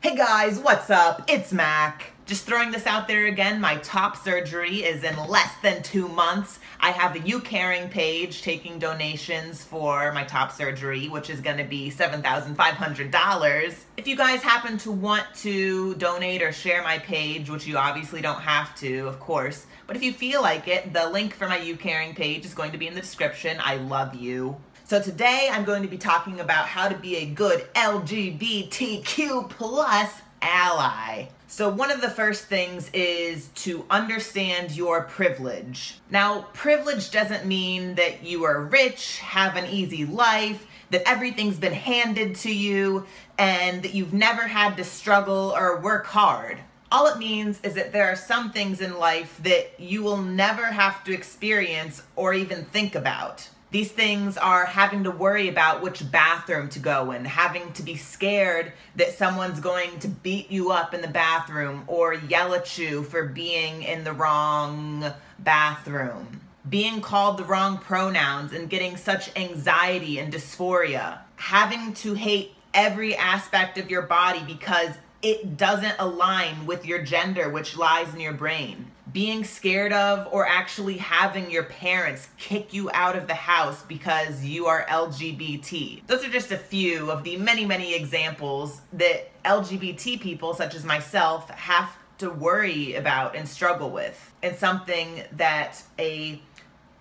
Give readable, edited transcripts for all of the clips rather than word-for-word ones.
Hey guys, what's up? It's Mac. Just throwing this out there again, my top surgery is in less than 2 months. I have a You Caring page taking donations for my top surgery, which is gonna be $7,500. If you guys happen to want to donate or share my page, which you obviously don't have to, of course, but if you feel like it, the link for my You Caring page is going to be in the description. I love you. So today I'm going to be talking about how to be a good LGBTQ plus ally. So one of the first things is to understand your privilege. Now, privilege doesn't mean that you are rich, have an easy life, that everything's been handed to you, and that you've never had to struggle or work hard. All it means is that there are some things in life that you will never have to experience or even think about. These things are having to worry about which bathroom to go in, having to be scared that someone's going to beat you up in the bathroom or yell at you for being in the wrong bathroom, being called the wrong pronouns and getting such anxiety and dysphoria, having to hate every aspect of your body because it doesn't align with your gender, which lies in your brain. Being scared of or actually having your parents kick you out of the house because you are LGBT. Those are just a few of the many, many examples that LGBT people, such as myself, have to worry about and struggle with. And something that a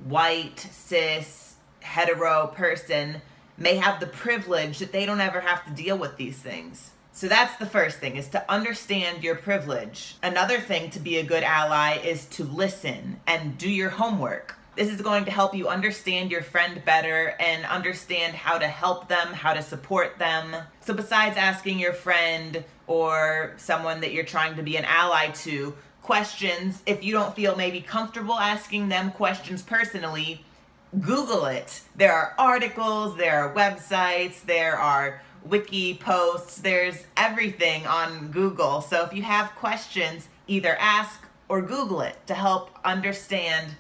white, cis, hetero person may have the privilege that they don't ever have to deal with these things. So that's the first thing, is to understand your privilege. Another thing to be a good ally is to listen and do your homework. This is going to help you understand your friend better and understand how to help them, how to support them. So besides asking your friend or someone that you're trying to be an ally to questions, if you don't feel maybe comfortable asking them questions personally, Google it. There are articles, there are websites, there are wiki posts, there's everything on Google. So if you have questions, either ask or Google it to help understand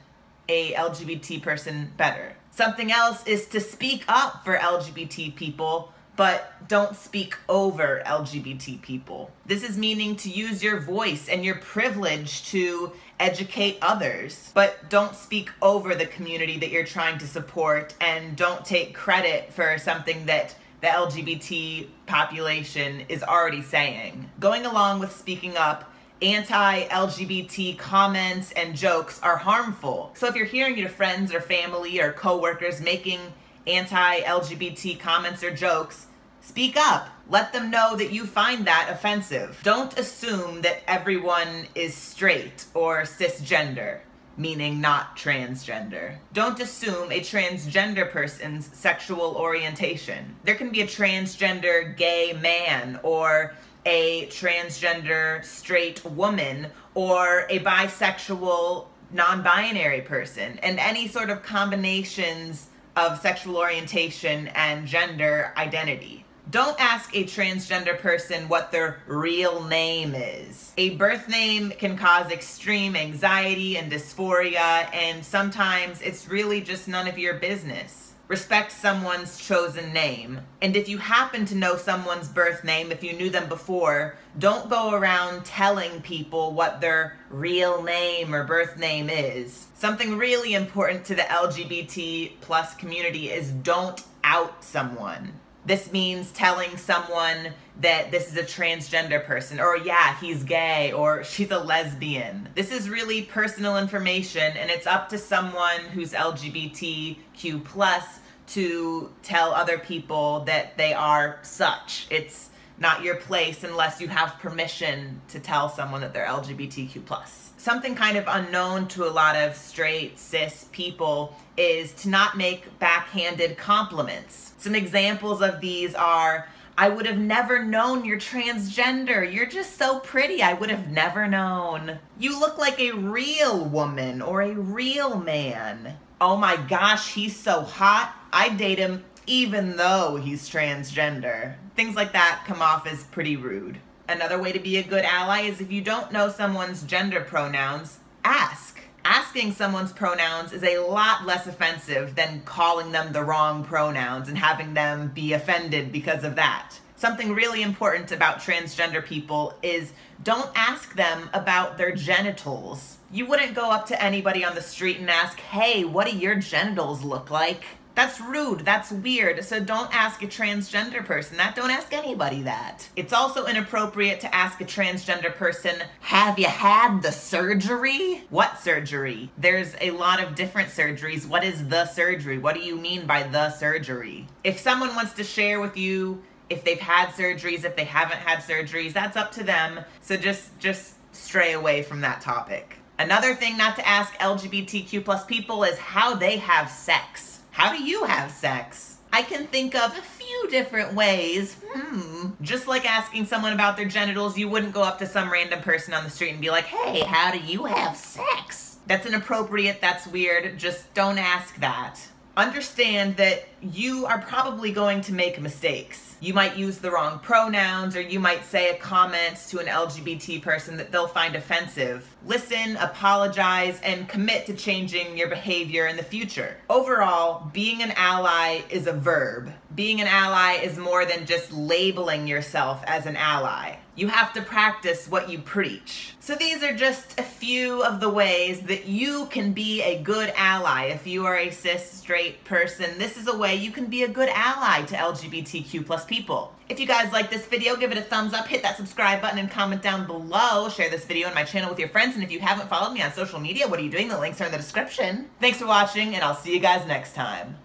a LGBT person better. Something else is to speak up for LGBT people, but don't speak over LGBT people. This is meaning to use your voice and your privilege to educate others, but don't speak over the community that you're trying to support, and don't take credit for something that the LGBT population is already saying. Going along with speaking up, anti-LGBT comments and jokes are harmful. So if you're hearing your friends or family or coworkers making anti-LGBT comments or jokes, speak up. Let them know that you find that offensive. Don't assume that everyone is straight or cisgender, meaning not transgender. Don't assume a transgender person's sexual orientation. There can be a transgender gay man or a transgender straight woman or a bisexual non-binary person, and any sort of combinations of sexual orientation and gender identity. Don't ask a transgender person what their real name is. A birth name can cause extreme anxiety and dysphoria, and sometimes it's really just none of your business. Respect someone's chosen name. And if you happen to know someone's birth name, if you knew them before, don't go around telling people what their real name or birth name is. Something really important to the LGBT plus community is don't out someone. This means telling someone that this is a transgender person, or yeah, he's gay, or she's a lesbian. This is really personal information, and it's up to someone who's LGBTQ plus to tell other people that they are such. It's not your place unless you have permission to tell someone that they're LGBTQ plus. Something kind of unknown to a lot of straight, cis people is to not make backhanded compliments. Some examples of these are, I would have never known you're transgender. You're just so pretty. I would have never known. You look like a real woman or a real man. Oh my gosh, he's so hot. I'd date him even though he's transgender. Things like that come off as pretty rude. Another way to be a good ally is if you don't know someone's gender pronouns, ask. Asking someone's pronouns is a lot less offensive than calling them the wrong pronouns and having them be offended because of that. Something really important about transgender people is don't ask them about their genitals. You wouldn't go up to anybody on the street and ask, hey, what do your genitals look like? That's rude, that's weird, so don't ask a transgender person that. Don't ask anybody that. It's also inappropriate to ask a transgender person, have you had the surgery? What surgery? There's a lot of different surgeries. What is the surgery? What do you mean by the surgery? If someone wants to share with you if they've had surgeries, if they haven't had surgeries, that's up to them, so just stray away from that topic. Another thing not to ask LGBTQ plus people is how they have sex. How do you have sex? I can think of a few different ways. Just like asking someone about their genitals, you wouldn't go up to some random person on the street and be like, hey, how do you have sex? That's inappropriate, that's weird, just don't ask that. Understand that you are probably going to make mistakes. You might use the wrong pronouns, or you might say a comment to an LGBT person that they'll find offensive. Listen, apologize, and commit to changing your behavior in the future. Overall, being an ally is a verb. Being an ally is more than just labeling yourself as an ally. You have to practice what you preach. So these are just a few of the ways that you can be a good ally. If you are a cis, straight person, this is a way you can be a good ally to LGBTQ plus people. If you guys like this video, give it a thumbs up, hit that subscribe button, and comment down below. Share this video and my channel with your friends, and if you haven't followed me on social media, what are you doing? The links are in the description. Thanks for watching, and I'll see you guys next time.